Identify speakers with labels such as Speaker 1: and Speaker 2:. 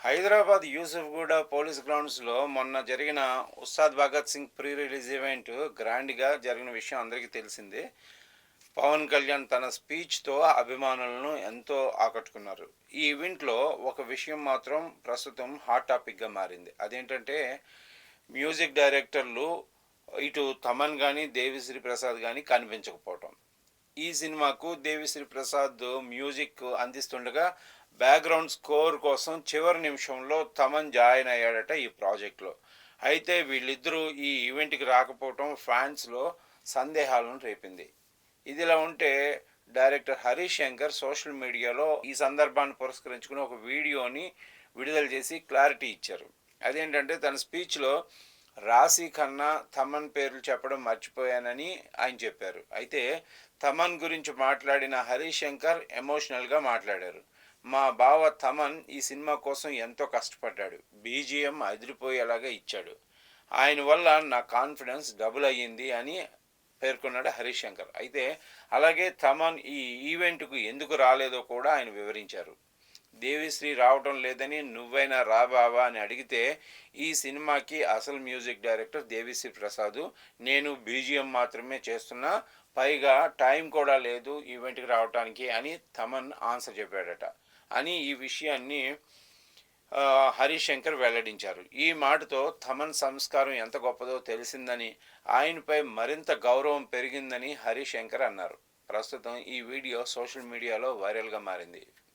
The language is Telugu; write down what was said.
Speaker 1: హైదరాబాద్ యూసుఫ్గూడ పోలీస్ గ్రౌండ్స్‌లో మొన్న జరిగిన 'Ustaad Bhagat Singh' pre release event గ్రాండ్‌గా జరిగిన విషయం అందరికీ తెలిసిందే. పవన్ కళ్యాణ్ తన స్పీచ్‌తో అభిమానులను ఎంతో ఆకట్టుకున్నారు. ఈ ఈవెంట్‌లో ఒక విషయం మాత్రం ప్రస్తుతం హాట్ టాపిక్‌గా మారింది. అదేంటంటే మ్యూజిక్ డైరెక్టర్లు ఇటు తమన్ గాని, దేవిశ్రీ ప్రసాద్ గాని కనిపించకపోవటం. ఈ సినిమాకు దేవిశ్రీ ప్రసాద్ మ్యూజిక్ అందిస్తుండగా బ్యాక్గ్రౌండ్ స్కోర్ కోసం చివరి నిమిషంలో తమన్ జాయిన్ అయ్యాడట ఈ ప్రాజెక్ట్లో. అయితే వీళ్ళిద్దరూ ఈ ఈవెంట్కి రాకపోవటం ఫ్యాన్స్లో సందేహాలను రేపింది. ఇదిలా ఉంటే డైరెక్టర్ హరీష్ శంకర్ సోషల్ మీడియాలో ఈ సందర్భాన్ని పురస్కరించుకుని ఒక వీడియోని విడుదల చేసి క్లారిటీ ఇచ్చారు. అదేంటంటే తన స్పీచ్లో రాశీ ఖన్నా తమన్ పేర్లు చెప్పడం మర్చిపోయానని ఆయన చెప్పారు. అయితే తమన్ గురించి మాట్లాడిన హరీష్ శంకర్ ఎమోషనల్గా మాట్లాడారు. మా బావ తమన్ ఈ సినిమా కోసం ఎంతో కష్టపడ్డాడు. బీజిఎం అదిరిపోయేలాగా ఇచ్చాడు. ఆయన వల్ల నా కాన్ఫిడెన్స్ డబుల్ అయ్యింది అని పేర్కొన్నాడు హరీష్ శంకర్. అయితే అలాగే తమన్ ఈ ఈవెంట్కు ఎందుకు రాలేదో కూడా ఆయన వివరించారు. దేవిశ్రీ రావటం లేదని నువ్వైనా రా బావా అని అడిగితే ఈ సినిమాకి అసలు మ్యూజిక్ డైరెక్టర్ దేవిశ్రీ ప్రసాద్, నేను బీజిఎం మాత్రమే చేస్తున్నా, పైగా టైం కూడా లేదు ఈవెంట్కి రావటానికి అని తమన్ ఆన్సర్ చెప్పాడట అని ఈ విషయాన్ని హరీష్ శంకర్ వెల్లడించారు. ఈ మాటతో తమన్ సంస్కారం ఎంత గొప్పదో తెలిసిందని, ఆయనపై మరింత గౌరవం పెరిగిందని హరీష్ శంకర్ అన్నారు. ప్రస్తుతం ఈ వీడియో సోషల్ మీడియాలో వైరల్గా మారింది.